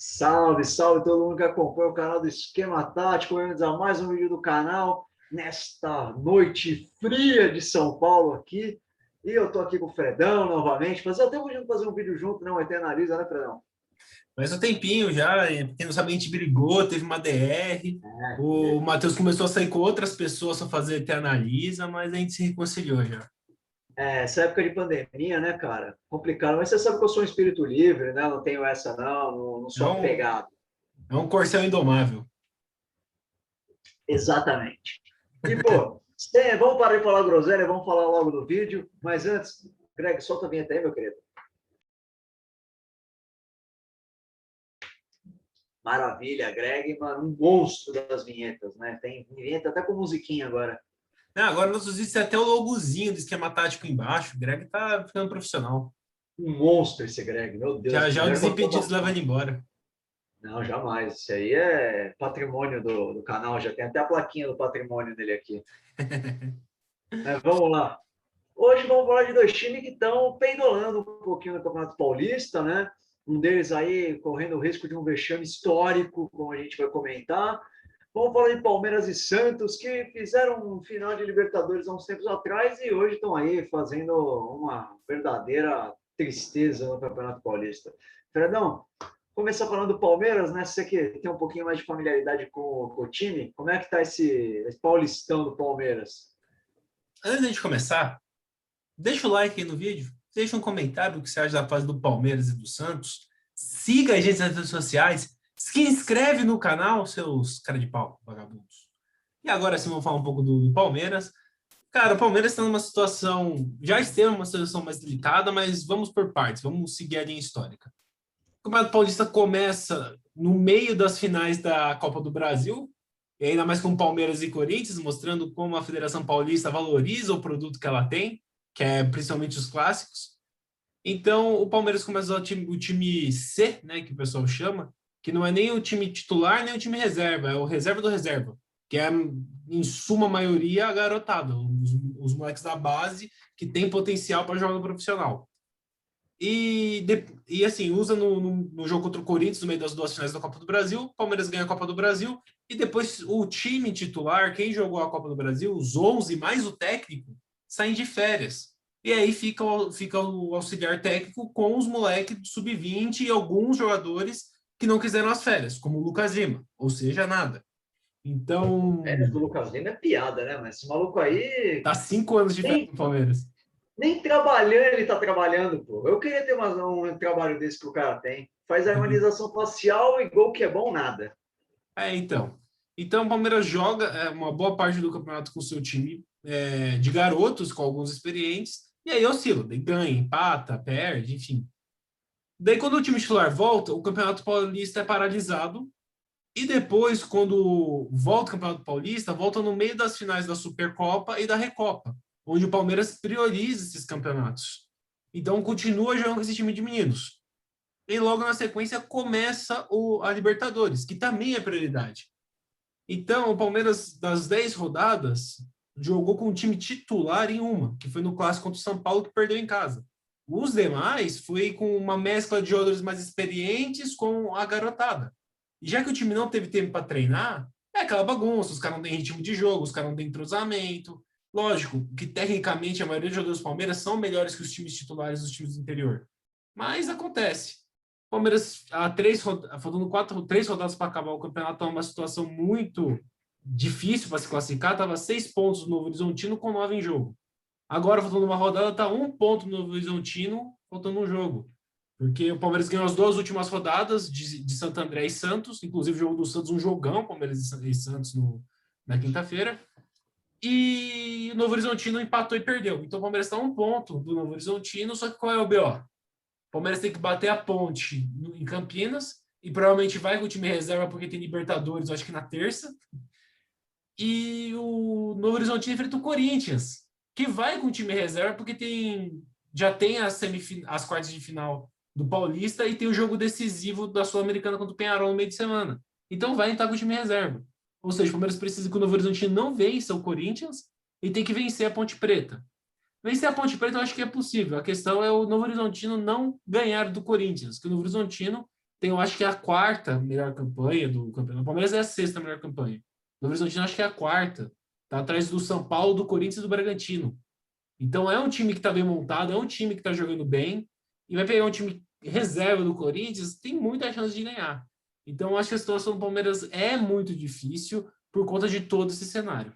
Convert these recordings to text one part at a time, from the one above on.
Salve, salve todo mundo que acompanha o canal do Esquema Tático. Bem-vindos a mais um vídeo do canal nesta noite fria de São Paulo aqui. E eu tô aqui com o Fredão novamente. Fazia até podia fazer um vídeo junto, não? Eternaliza, né, Fredão? Mas um tempinho já, quem não sabe, a gente brigou, teve uma DR, o Matheus começou a sair com outras pessoas para fazer Te Analisa, mas a gente se reconciliou já. Essa época de pandemia, né, cara? Complicado. Mas você sabe que eu sou um espírito livre, né? Não tenho essa, não É sou um, apegado. é um corcel indomável. Exatamente. E, pô, vamos parar de falar groselha, vamos falar logo do vídeo. Mas antes, Greg, solta a vinheta aí, meu querido. Maravilha, Greg, mano, um monstro das vinhetas, né? Tem vinheta até com musiquinha agora. Agora nossos vídeos tem até o logozinho do esquema tático embaixo. O Greg tá ficando profissional. Um monstro esse Greg, meu Deus, Já que já o mulher Desimpedidos leva contratação. ele embora. Não, jamais. Isso aí é patrimônio do canal, já tem até a plaquinha do patrimônio dele aqui. Mas vamos lá. Hoje vamos falar de dois times que estão pendolando um pouquinho no Campeonato Paulista, né? Um deles aí correndo o risco de um vexame histórico, como a gente vai comentar. Vamos falar de Palmeiras e Santos, que fizeram um final de Libertadores há uns tempos atrás e hoje estão aí fazendo uma verdadeira tristeza no Campeonato Paulista. Fredão, começar falando do Palmeiras, né? Você que tem um pouquinho mais de familiaridade com o time, como é que está esse Paulistão do Palmeiras? Antes da gente começar, deixa o like aí no vídeo, deixa um comentário o que você acha da fase do Palmeiras e do Santos. Siga a gente nas redes sociais, se inscreve no canal, seus cara de pau, vagabundos. E agora sim, vamos falar um pouco do Palmeiras. Cara, o Palmeiras está numa situação, já esteve numa situação mais delicada, mas vamos por partes, vamos seguir a linha histórica. O Campeonato Paulista começa no meio das finais da Copa do Brasil, e ainda mais com Palmeiras e Corinthians, mostrando como a Federação Paulista valoriza o produto que ela tem, que é principalmente os clássicos. Então, o Palmeiras começa o time C, né, que o pessoal chama, que não é nem o time titular, nem o time reserva, é o reserva do reserva, que é, em suma maioria, a garotada, os moleques da base que tem potencial para jogar no profissional. E assim, usa no jogo contra o Corinthians, no meio das duas finais da Copa do Brasil, o Palmeiras ganha a Copa do Brasil, e depois o time titular, quem jogou a Copa do Brasil, os 11 mais o técnico, saem de férias. E aí fica o auxiliar técnico com os moleques do sub-20 e alguns jogadores que não quiseram as férias, como o Lucas Lima, ou seja, nada. Então, Férias do Lucas Lima é piada, né? Mas esse maluco aí tá 5 anos de férias nem, no Palmeiras. nem trabalhando ele tá trabalhando, pô. Eu queria ter um trabalho desse que o cara tem. Faz harmonização facial e gol que é bom, nada. Então. Então, o Palmeiras joga uma boa parte do campeonato com o seu time de garotos, com alguns experientes, e aí oscila, daí ganha, empata, perde, enfim. Daí, quando o time titular volta, o Campeonato Paulista é paralisado, e depois, quando volta o Campeonato Paulista, volta no meio das finais da Supercopa e da Recopa, onde o Palmeiras prioriza esses campeonatos. Então, continua jogando com esse time de meninos. E logo na sequência começa a Libertadores, que também é prioridade. Então, o Palmeiras, das 10 rodadas, jogou com o time titular em uma, que foi no clássico contra o São Paulo, que perdeu em casa. Os demais foi com uma mescla de jogadores mais experientes com a garotada. E já que o time não teve tempo para treinar, é aquela bagunça, os caras não têm ritmo de jogo, os caras não têm entrosamento. Lógico que, tecnicamente, a maioria dos jogadores do Palmeiras são melhores que os times titulares dos times do interior. Mas acontece. Palmeiras, faltando três rodadas para acabar o campeonato, está uma situação muito difícil para se classificar. Estava 6 pontos do Novo Horizontino com 9 em jogo. Agora, faltando uma rodada, está 1 ponto no Novo Horizontino, faltando um jogo. Porque o Palmeiras ganhou as duas últimas rodadas de Santo André e Santos, inclusive o jogo do Santos, um jogão, Palmeiras e Santos na quinta-feira. E o Novo Horizontino empatou e perdeu. Então o Palmeiras está 1 ponto do Novo Horizontino, só que qual é o BO? O Palmeiras tem que bater a ponte em Campinas e provavelmente vai com o time reserva porque tem Libertadores, acho que na terça. E o Novo Horizontino enfrenta o Corinthians, que vai com o time reserva porque já tem as quartas de final do Paulista e tem o jogo decisivo da Sul-Americana contra o Peñarol no meio de semana. Então vai entrar com o time reserva. Ou seja, o Palmeiras precisa que o Novo Horizontino não vença o Corinthians e tem que vencer a Ponte Preta. Vencer a Ponte Preta eu acho que é possível. A questão é o Novo Horizontino não ganhar do Corinthians, que o Novo Horizontino tem, eu acho que é a quarta melhor campanha do campeonato. O Palmeiras é a sexta melhor campanha. O Novo Horizontino acho que é a quarta. Tá atrás do São Paulo, do Corinthians e do Bragantino. Então é um time que está bem montado, é um time que está jogando bem, e vai pegar um time reserva do Corinthians, tem muita chance de ganhar. Então acho que a situação do Palmeiras é muito difícil por conta de todo esse cenário.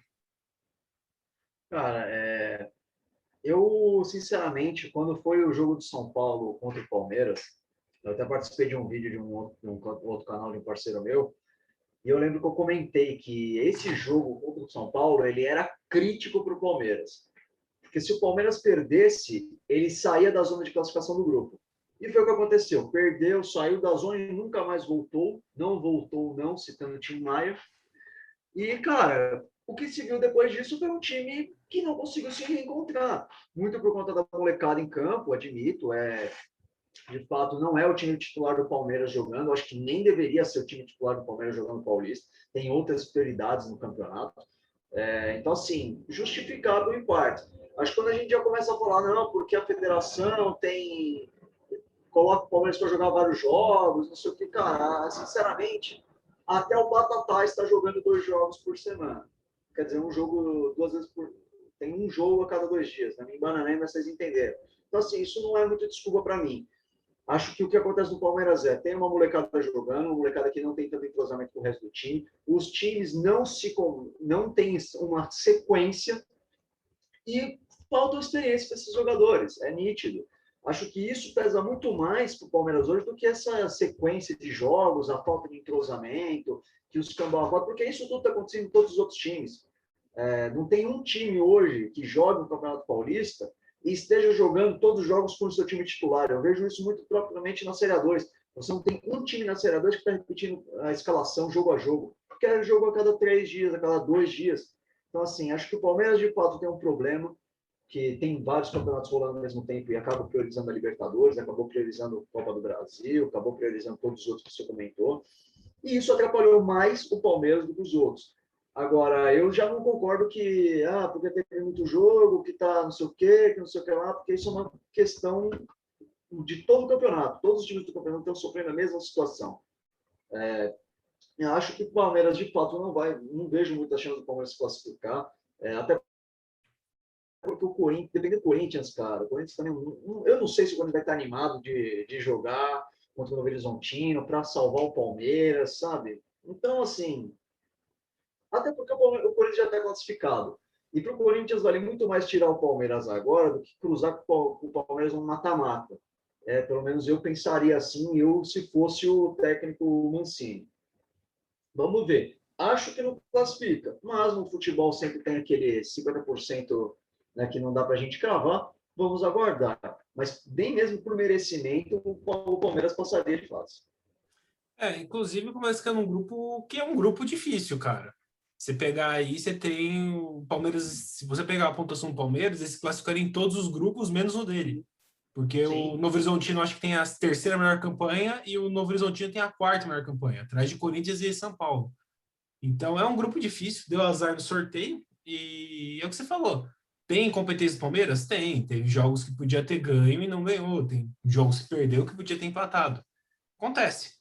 Cara, eu, sinceramente, quando foi o jogo do São Paulo contra o Palmeiras, eu até participei de um vídeo de um outro canal de um parceiro meu, e eu lembro que eu comentei que esse jogo contra o São Paulo, ele era crítico para o Palmeiras. Porque se o Palmeiras perdesse, ele saía da zona de classificação do grupo. E foi o que aconteceu. Perdeu, saiu da zona e nunca mais voltou. Não voltou, não, citando o Tim Maia. E, cara, o que se viu depois disso foi um time que não conseguiu se reencontrar. Muito por conta da molecada em campo, admito. De fato, não é o time titular do Palmeiras jogando. Acho que nem deveria ser o time titular do Palmeiras jogando Paulista. Tem outras prioridades no campeonato. Então, assim, justificado em parte. Acho que quando a gente já começa a falar, não, porque a federação coloca o Palmeiras para jogar vários jogos, não sei o que, cara, sinceramente, até o Batatais está jogando 2 jogos por semana. Quer dizer, um jogo 2 vezes por. Tem um jogo a cada 2 dias, não me engano nem, mas vocês entenderam. Então, assim, isso não é muito desculpa para mim. Acho que o que acontece no Palmeiras tem uma molecada jogando, uma molecada que não tem tanto entrosamento com o resto do time. Os times não têm uma sequência e falta experiência para esses jogadores, é nítido. Acho que isso pesa muito mais para o Palmeiras hoje do que essa sequência de jogos, a falta de entrosamento, que os cambau, porque isso tudo está acontecendo em todos os outros times. Não tem um time hoje que jogue no Campeonato Paulista e esteja jogando todos os jogos com o seu time titular. Eu vejo isso muito propriamente na Série A2. Você não tem um time na Série A2 que está repetindo a escalação jogo a jogo, porque é jogo a cada 3 dias, a cada 2 dias. Então, assim, acho que o Palmeiras, de fato, tem um problema, que tem vários campeonatos rolando ao mesmo tempo e acaba priorizando a Libertadores, acabou priorizando a Copa do Brasil, acabou priorizando todos os outros que você comentou. E isso atrapalhou mais o Palmeiras do que os outros. Agora, eu já não concordo que, porque tem muito jogo, que tá não sei o quê, que não sei o que lá, porque isso é uma questão de todo o campeonato. Todos os times do campeonato estão sofrendo a mesma situação. Eu acho que o Palmeiras, de fato, não vejo muita chance do Palmeiras se classificar, até porque o Corinthians, dependendo do Corinthians, cara, o Corinthians também, eu não sei se o Corinthians vai estar animado de jogar contra o Novo Horizontino para salvar o Palmeiras, sabe? Então, assim, até porque o Corinthians já está classificado. E para o Corinthians vale muito mais tirar o Palmeiras agora do que cruzar com o Palmeiras no mata-mata. Pelo menos eu pensaria assim, se fosse o técnico Mancini. Vamos ver. Acho que não classifica, mas no futebol sempre tem aquele 50%, né, que não dá para a gente cravar. Vamos aguardar. Mas bem mesmo por merecimento, o Palmeiras passaria de fase. Inclusive, começa que é um grupo que é um grupo difícil, cara. Você pegar aí, você tem o Palmeiras. Se você pegar a pontuação do Palmeiras, eles se classificariam em todos os grupos, menos o dele. Porque o Sim. Novo Horizontino acho que tem a terceira melhor campanha e o Novo Horizontino tem a quarta melhor campanha, atrás de Corinthians e São Paulo. Então é um grupo difícil, deu azar no sorteio e é o que você falou. Tem competência do Palmeiras? Tem. Teve jogos que podia ter ganho e não ganhou. Tem jogos que perdeu que podia ter empatado. Acontece.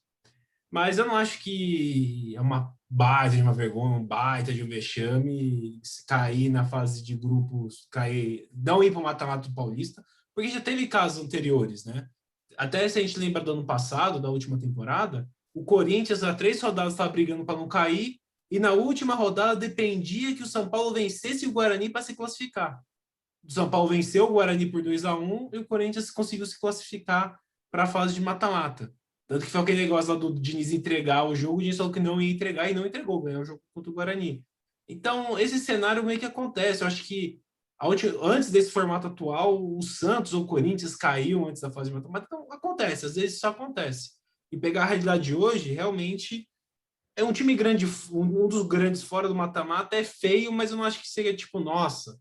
Mas eu não acho que é uma baita de uma vergonha, um baita de um vexame cair na fase de grupos, não ir para o mata-mata do Paulista, porque já teve casos anteriores, né? Até se a gente lembra do ano passado, da última temporada, o Corinthians, há 3 rodadas, estava brigando para não cair, e na última rodada dependia que o São Paulo vencesse o Guarani para se classificar. O São Paulo venceu o Guarani por 2-1 e o Corinthians conseguiu se classificar para a fase de mata-mata. Tanto que foi aquele negócio lá do Diniz entregar o jogo, o Diniz falou que não ia entregar e não entregou, ganhou o jogo contra o Guarani. Então, esse cenário meio que acontece. Eu acho que antes desse formato atual, o Santos ou o Corinthians caíam antes da fase de mata-mata. Então, acontece, às vezes isso acontece. E pegar a realidade de hoje, realmente, é um time grande, um dos grandes fora do mata-mata é feio, mas eu não acho que seria tipo, nossa,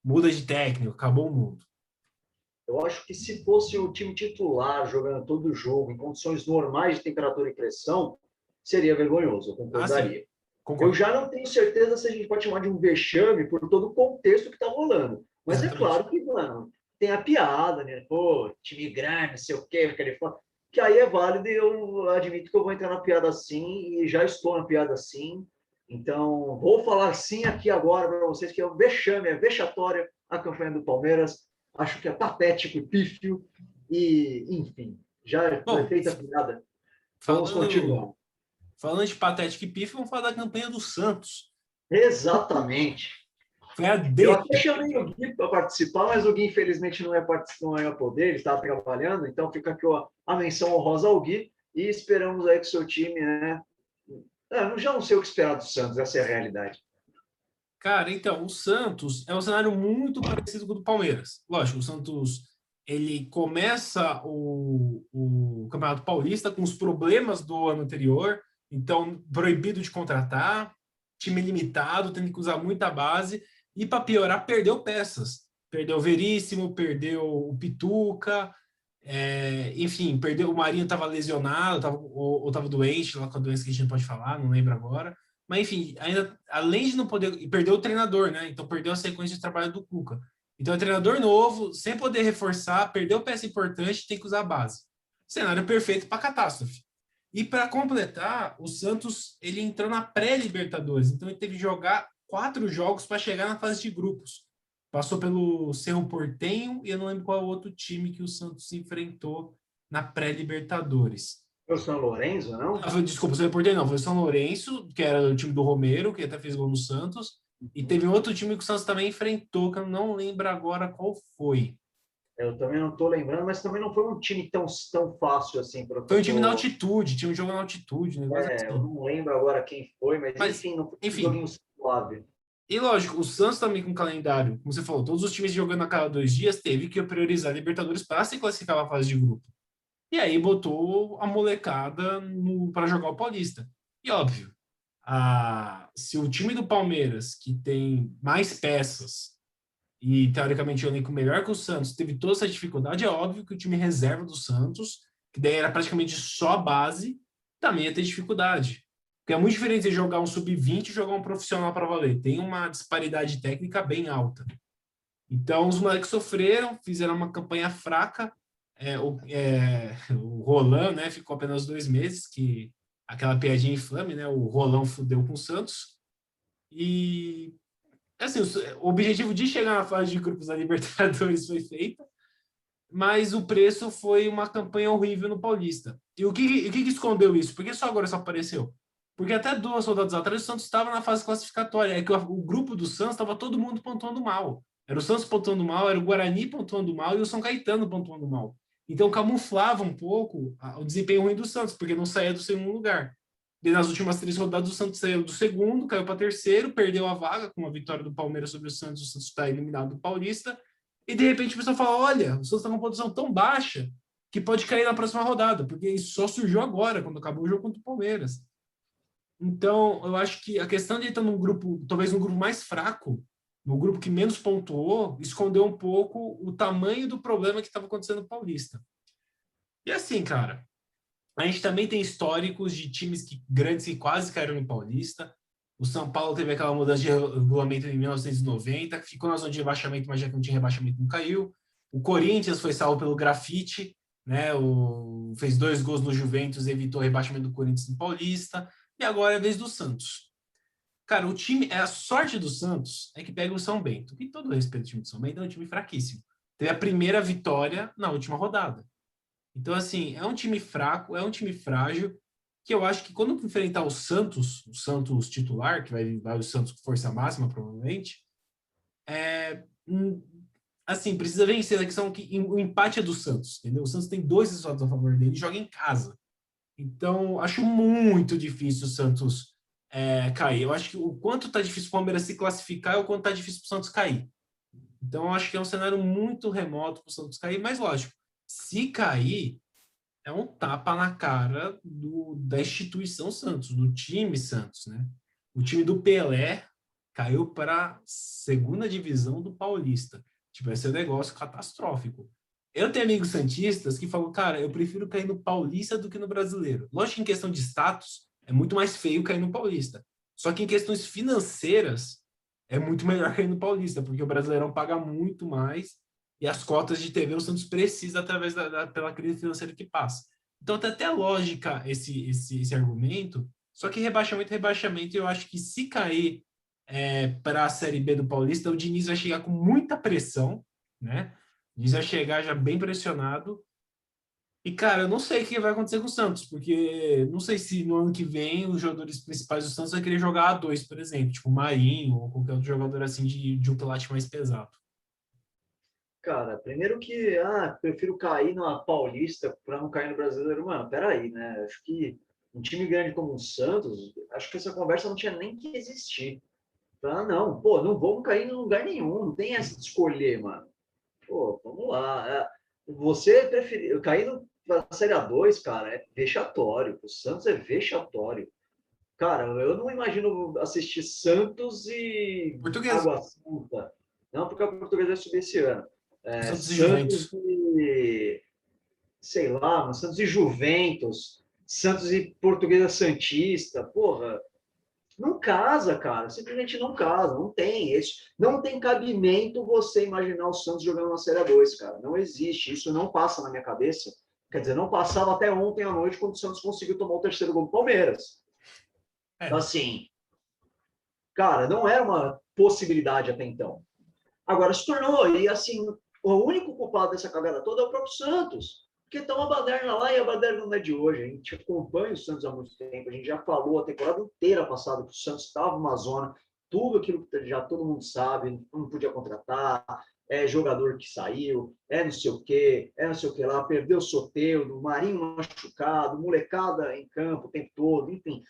muda de técnico, acabou o mundo. Eu acho que se fosse o time titular jogando todo o jogo em condições normais de temperatura e pressão, seria vergonhoso, eu Ah, sim, concordaria. Eu concordo. já não tenho certeza se a gente pode chamar de um vexame por todo o contexto que está rolando. Mas é Exatamente. claro que, mano, tem a piada, né? Pô, time grande, não sei o quê, aquele fã. que aí é válido e eu admito que eu vou entrar na piada sim, e já estou na piada sim. Então, vou falar sim aqui agora para vocês, que é um vexame, é vexatória a campanha do Palmeiras. Acho que é patético e pífio. E, enfim, já foi Bom, feita a piada. Vamos falando, continuar. falando de patética e pífio, vamos falar da campanha do Santos. Exatamente. Foi a Eu D. até chamei o Gui para participar, mas o Gui, infelizmente, não ia poder, ele estava trabalhando, então fica aqui a menção honrosa ao Gui e esperamos aí que o seu time, né? Já não sei o que esperar do Santos, essa é a realidade. Cara, então, o Santos é um cenário muito parecido com o do Palmeiras. Lógico, o Santos ele começa o Campeonato Paulista com os problemas do ano anterior, então proibido de contratar, time limitado, tendo que usar muita base, e para piorar, perdeu peças. Perdeu o Veríssimo, perdeu o Pituca, enfim, perdeu o Marinho, estava lesionado, ou estava doente, lá com a doença que a gente não pode falar, não lembro agora. Mas, enfim, ainda, além de não poder. E perdeu o treinador, né? Então perdeu a sequência de trabalho do Cuca. Então é treinador novo, sem poder reforçar, perdeu peça importante, tem que usar a base. Cenário perfeito para catástrofe. E para completar, o Santos ele entrou na pré-Libertadores, então ele teve que jogar 4 jogos para chegar na fase de grupos. Passou pelo Cerro Porteño e eu não lembro qual outro time que o Santos se enfrentou na pré-Libertadores. O São Lourenço, não? Desculpa, o Cerro Porteño não, foi o São Lourenço, que era o time do Romero, que até fez gol no Santos, e teve outro time que o Santos também enfrentou, que eu não lembro agora qual foi. Eu também não estou lembrando, mas também não foi um time tão fácil assim para Foi um time na altitude, tinha um jogo na altitude, um negócio eu assim. não lembro agora quem foi, mas Mas, enfim, não foi um enfim, joguinho suave. e lógico, o Santos também com calendário, como você falou, todos os times jogando a cada 2 dias, teve que priorizar a Libertadores para se classificar na fase de grupo. E aí botou a molecada para jogar o Paulista. E óbvio, se o time do Palmeiras, que tem mais peças e teoricamente o elenco melhor que o Santos, teve toda essa dificuldade, é óbvio que o time reserva do Santos, que daí era praticamente só a base, também ia ter dificuldade. Porque é muito diferente você jogar um sub-20 e jogar um profissional para valer. Tem uma disparidade técnica bem alta. Então, os moleques sofreram, fizeram uma campanha fraca. O Roland, né, ficou apenas 2 meses, que aquela piadinha infame, né? O Rolão fudeu com o Santos. E, assim, o objetivo de chegar na fase de grupos da Libertadores foi feito, mas o preço foi uma campanha horrível no Paulista. E o que escondeu isso? Por que só agora só apareceu? Porque até 2 rodadas atrás o Santos estava na fase classificatória. É que o grupo do Santos estava todo mundo pontuando mal. Era o Santos pontuando mal, era o Guarani pontuando mal e o São Caetano pontuando mal. Então camuflava um pouco o desempenho ruim do Santos, porque não saía do segundo lugar. E nas últimas 3 rodadas o Santos saiu do segundo, caiu para terceiro, perdeu a vaga com a vitória do Palmeiras sobre o Santos está eliminado do Paulista. E de repente o pessoal fala: olha, o Santos está com uma produção tão baixa que pode cair na próxima rodada, porque isso só surgiu agora, quando acabou o jogo contra o Palmeiras. Então, eu acho que a questão de ele estar num grupo, talvez um grupo mais fraco, no grupo que menos pontuou, escondeu um pouco o tamanho do problema que estava acontecendo no Paulista. E assim, cara, a gente também tem históricos de times grandes que quase caíram no Paulista. O São Paulo teve aquela mudança de regulamento em 1990, que ficou na zona de rebaixamento, mas já que não tinha rebaixamento, não caiu. O Corinthians foi salvo pelo grafite, né? Fez 2 gols no Juventus, evitou o rebaixamento do Corinthians no Paulista. E agora é a vez do Santos. Cara, o time, a sorte do Santos é que pega o São Bento. E todo respeito ao time do São Bento, é um time fraquíssimo. Teve a primeira vitória na última rodada. Então, assim, é um time fraco, é um time frágil, que eu acho que quando enfrentar o Santos titular, que vai o Santos com força máxima, provavelmente, é, assim, precisa vencer. A questão que o empate é do Santos, entendeu? O Santos tem 2 resultados a favor dele, joga em casa. Então, acho muito difícil o Santos cair. Eu acho que o quanto tá difícil o Palmeiras se classificar é o quanto tá difícil o Santos cair. Então, eu acho que é um cenário muito remoto para o Santos cair, mas lógico, se cair, é um tapa na cara da instituição Santos, do time Santos, né? O time do Pelé caiu para a segunda divisão do Paulista. Tipo, esse é um negócio catastrófico. Eu tenho amigos santistas que falam: cara, eu prefiro cair no Paulista do que no Brasileiro. Lógico que em questão de status, é muito mais feio cair no Paulista. Só que em questões financeiras, é muito melhor cair no Paulista, porque o Brasileirão paga muito mais e as cotas de TV o Santos precisa através pela crise financeira que passa. Então tem até lógica esse argumento, só que rebaixamento, eu acho que se cair para a Série B do Paulista, o Diniz vai chegar com muita pressão, né? O Diniz vai chegar já bem pressionado. E, cara, eu não sei o que vai acontecer com o Santos, porque não sei se no ano que vem os jogadores principais do Santos vão querer jogar a dois, por exemplo, tipo o Marinho ou qualquer outro jogador assim de um quilate mais pesado. Cara, primeiro que, prefiro cair na Paulista para não cair no Brasileiro. Mano, peraí, né? Acho que um time grande como o Santos, acho que essa conversa não tinha nem que existir. Não, pô, não vamos cair em lugar nenhum, não tem essa de escolher, mano. Pô, vamos lá. Você preferir cair na Série A2, cara, é vexatório. O Santos é vexatório. Cara, eu não imagino assistir Santos e Português, Água Santa. Não, porque o português vai subir esse ano. Santos e Santos Juventus. e, sei lá, mas Santos e Juventus, Santos e Portuguesa Santista, porra, não casa, cara. Simplesmente não casa. Não tem. Não tem cabimento você imaginar o Santos jogando na Série A2, cara. Não existe. Isso não passa na minha cabeça. Quer dizer, não passava até ontem à noite, quando o Santos conseguiu tomar o terceiro gol do Palmeiras. Então, É, assim, cara, não era uma possibilidade até então. Agora se tornou. E, assim, o único culpado dessa cagada toda é o próprio Santos. Porque tá uma baderna lá e a baderna não é de hoje. A gente acompanha o Santos há muito tempo. A gente já falou a temporada inteira passada que o Santos estava numa zona. Tudo aquilo que já todo mundo sabe, não podia contratar, jogador que saiu, não sei o quê, não sei o que lá, perdeu o Soteldo, Marinho machucado, molecada em campo o tempo todo, enfim.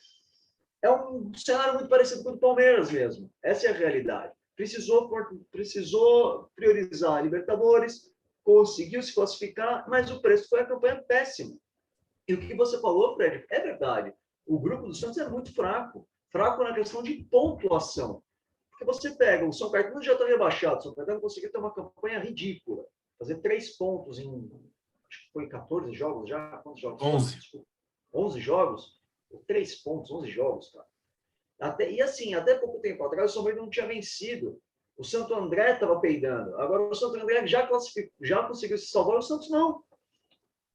É um cenário muito parecido com o do Palmeiras mesmo. Essa é a realidade. Precisou priorizar a Libertadores, conseguiu se classificar, mas o preço foi a campanha péssima. E o que você falou, Fred, é verdade. O grupo do Santos é muito fraco. Fraco na questão de pontuação. Porque você pega, o São Caetano já está rebaixado, o São Caetano conseguiu ter uma campanha ridícula. Fazer 3 pontos em, acho que foi 14 jogos já? Quantos jogos foram? 11. Desculpa. 11 jogos? 3 pontos, 11 jogos, cara. E assim, até pouco tempo atrás, o São Bento não tinha vencido. O Santo André estava peidando. Agora o Santo André já conseguiu se salvar, o Santos não.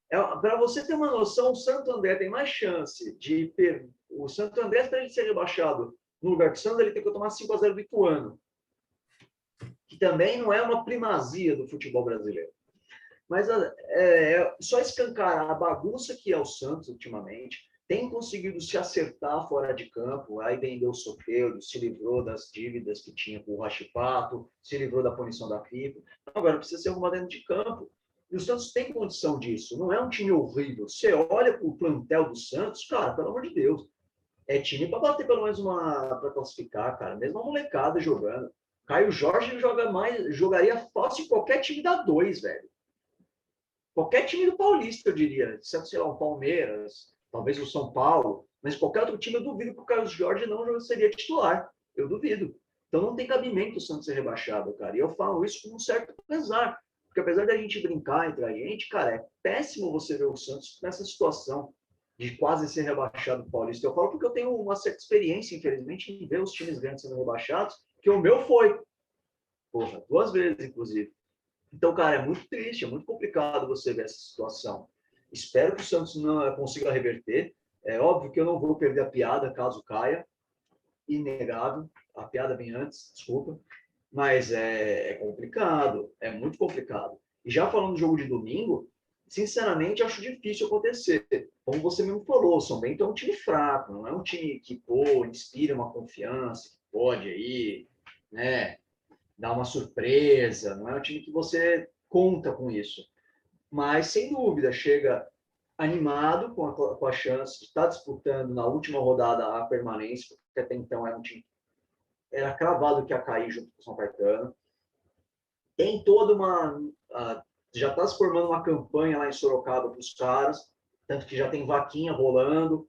Para você ter uma noção, o Santo André tem mais chance de perder. O Santo André, para ele ser rebaixado no lugar do Santos, ele tem que tomar 5-0 do Ituano, que também não é uma primazia do futebol brasileiro. Mas só escancarar a bagunça que é o Santos ultimamente, tem conseguido se acertar fora de campo, aí vendeu o Soteldo, se livrou das dívidas que tinha com o Rachipato, se livrou da punição da FIFA. Agora precisa ser arrumado dentro de campo. E o Santos tem condição disso. Não é um time horrível. Você olha para o plantel do Santos, cara, pelo amor de Deus. É time para bater pelo menos uma para classificar, cara. Mesmo a molecada jogando. Caio Jorge jogaria fácil em qualquer time da 2, velho. Qualquer time do Paulista, eu diria. Sei lá, o Palmeiras, talvez o São Paulo, mas qualquer outro time, eu duvido que o Carlos Jorge não seria titular. Eu duvido. Então não tem cabimento o Santos ser rebaixado, cara. E eu falo isso com um certo pesar. Porque apesar da gente brincar entre a gente, cara, é péssimo você ver o Santos nessa situação de quase ser rebaixado do Paulista. Eu falo porque eu tenho uma certa experiência, infelizmente, em ver os times grandes sendo rebaixados, que o meu foi. Porra, 2 vezes, inclusive. Então, cara, é muito triste, é muito complicado você ver essa situação. Espero que o Santos não consiga reverter. É óbvio que eu não vou perder a piada caso caia, inegável. A piada vem antes, desculpa. Mas é complicado, é muito complicado. E já falando do jogo de domingo, sinceramente, acho difícil acontecer. Como você mesmo falou, o São Bento é um time fraco, não é um time que, pô, inspira uma confiança, que pode aí, né, dar uma surpresa, não é um time que você conta com isso. Mas, sem dúvida, chega animado com a chance de estar disputando na última rodada a permanência, porque até então era um time era cravado que ia cair junto com o São Caetano. Tem toda uma. Já está se formando uma campanha lá em Sorocaba para os caras, tanto que já tem vaquinha rolando.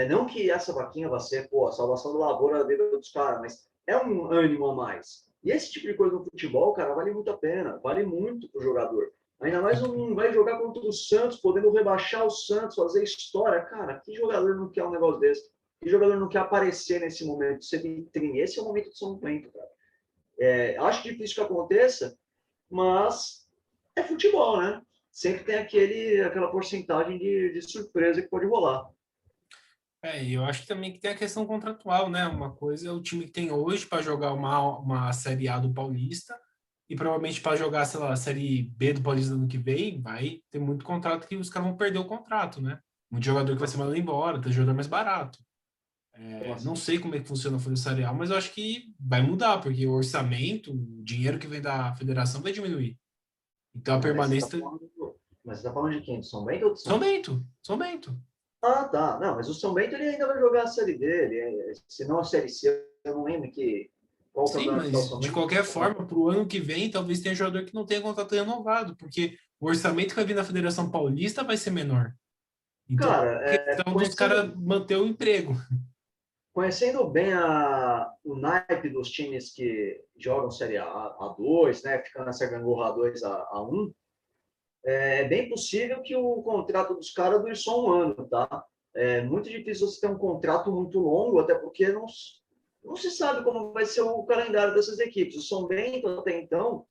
Não que essa vaquinha vai ser a salvação da lavoura da vida dos caras, mas é um ânimo a mais. E esse tipo de coisa no futebol, cara, vale muito a pena, vale muito para o jogador. Ainda mais um vai jogar contra o Santos, podendo rebaixar o Santos, fazer história. Cara, que jogador não quer um negócio desse? Que jogador não quer aparecer nesse momento, ser vitrine? Esse é o momento de São Bento, cara. Acho difícil que aconteça, mas é futebol, né? sempre tem aquela porcentagem de surpresa que pode rolar. E eu acho que também que tem a questão contratual, né? Uma coisa é o time que tem hoje para jogar uma Série A do Paulista e provavelmente para jogar, sei lá, a Série B do Paulista no ano que vem, vai ter muito contrato que os caras vão perder o contrato, né? Muito jogador que vai ser mandado embora, tem jogador mais barato. Como Não assim? sei como é que funciona a folha salarial, mas eu acho que vai mudar, porque o orçamento, o dinheiro que vem da federação vai diminuir. Então a Não, permanência. mas você tá falando de quem? Do São Bento ou do São Santos? Bento, São Bento. Ah, tá. Não, mas o São Bento ele ainda vai jogar a Série D. Se não a Série C, eu não lembro qual Sim, campeonato está o mas São de Bento. qualquer forma, para o ano que vem, talvez tenha jogador que não tenha contrato renovado, porque o orçamento que vai vir da Federação Paulista vai ser menor. Então, Cara, é questão dos caras manter o emprego. conhecendo bem o naipe dos times que jogam Série A2, né, ficando nessa gangorra A2 A1, é bem possível que o contrato dos caras dure só um ano, tá? É muito difícil você ter um contrato muito longo, até porque não se sabe como vai ser o calendário dessas equipes. O São Bento, até então,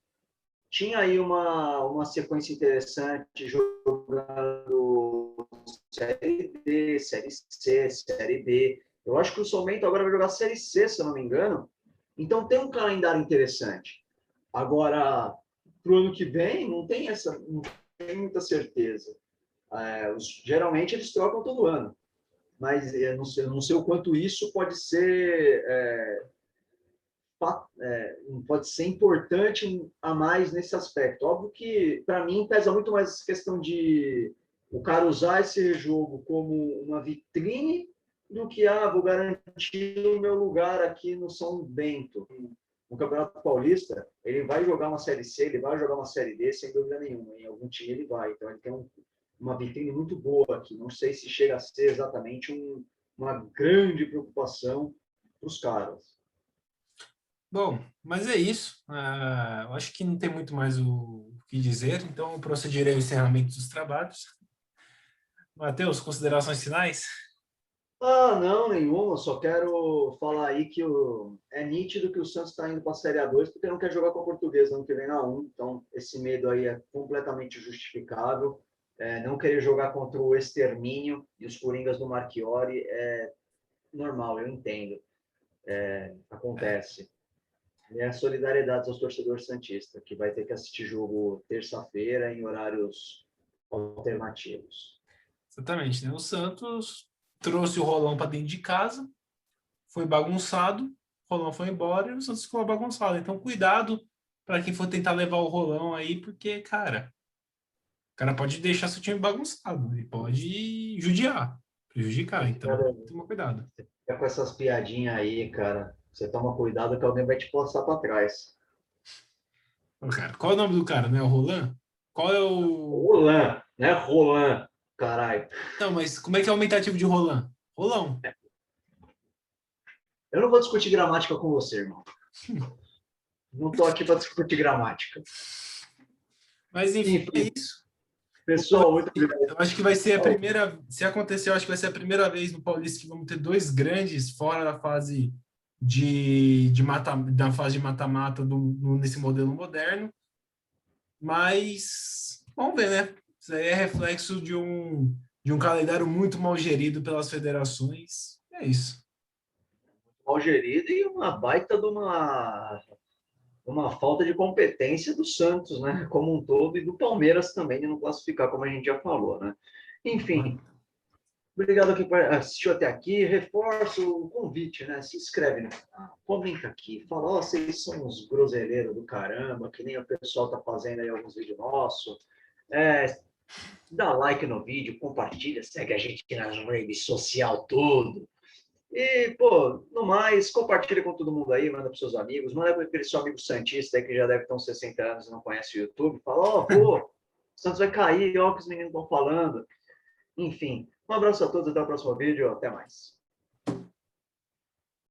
tinha aí uma sequência interessante jogando Série D, Série C, Série B. Eu acho que o São Bento agora vai jogar Série C, se eu não me engano. Então tem um calendário interessante. Agora, para o ano que vem, não tem muita certeza. Geralmente eles trocam todo ano, mas eu não sei o quanto isso pode ser importante a mais nesse aspecto. Óbvio que, para mim, pesa muito mais essa questão de o cara usar esse jogo como uma vitrine do que, vou garantir o meu lugar aqui no São Bento. No Campeonato Paulista, ele vai jogar uma Série C, ele vai jogar uma Série D, sem dúvida nenhuma. Em algum time ele vai. Então, ele tem uma vitrine muito boa aqui. Não sei se chega a ser exatamente uma grande preocupação para os caras. Bom, mas é isso. Eu acho que não tem muito mais o que dizer, então eu procederei ao encerramento dos trabalhos. Matheus, considerações finais? Não, nenhuma. Só quero falar aí que é nítido que o Santos está indo para a Série A2 porque não quer jogar com a Portuguesa ano que vem na 1. Então, esse medo aí é completamente justificável. Não querer jogar contra o Extermínio e os Coringas do Marchiori é normal, eu entendo. Acontece. Minha solidariedade aos torcedores santistas, que vai ter que assistir jogo terça-feira em horários alternativos. Exatamente, né? O Santos trouxe o Rolão para dentro de casa, foi bagunçado, o Rolão foi embora e o Santos ficou bagunçado. Então, cuidado para quem for tentar levar o Rolão aí, porque, cara, o cara pode deixar seu time bagunçado e pode prejudicar. Então, toma cuidado. Fica com essas piadinhas aí, cara. Você toma cuidado que alguém vai te passar para trás. Ô, cara, qual é o nome do cara, né? O Roland? Qual é o. Roland, né? Roland, caralho. Não, mas como é que é o aumentativo de Roland? Rolão. Eu não vou discutir gramática com você, irmão. Não tô aqui para discutir gramática. Mas enfim, é Enfim, isso. pessoal, muito Eu acho que vai ser a primeira. Se acontecer, eu acho que vai ser a primeira vez no Paulista que vamos ter dois grandes fora da fase da fase de mata-mata nesse modelo moderno. Mas vamos ver, né? Isso aí é reflexo de um calendário muito mal gerido pelas federações. É isso. mal gerido e uma baita de uma falta de competência do Santos, né? Como um todo, e do Palmeiras também, de não classificar, como a gente já falou, né? Enfim, obrigado aqui por assistir até aqui. Reforço o convite, né? Se inscreve no canal, comenta aqui, fala, vocês são uns groseleiros do caramba, que nem o pessoal tá fazendo aí alguns vídeos nossos. Dá like no vídeo, compartilha, segue a gente nas redes sociais, tudo. E, pô, no mais, compartilha com todo mundo aí, manda para seus amigos, manda para aquele seu amigo Santista aí que já deve ter uns 60 anos e não conhece o YouTube. Fala, pô, Santos vai cair, olha o que os meninos estão falando. Enfim, um abraço a todos, até o próximo vídeo, até mais.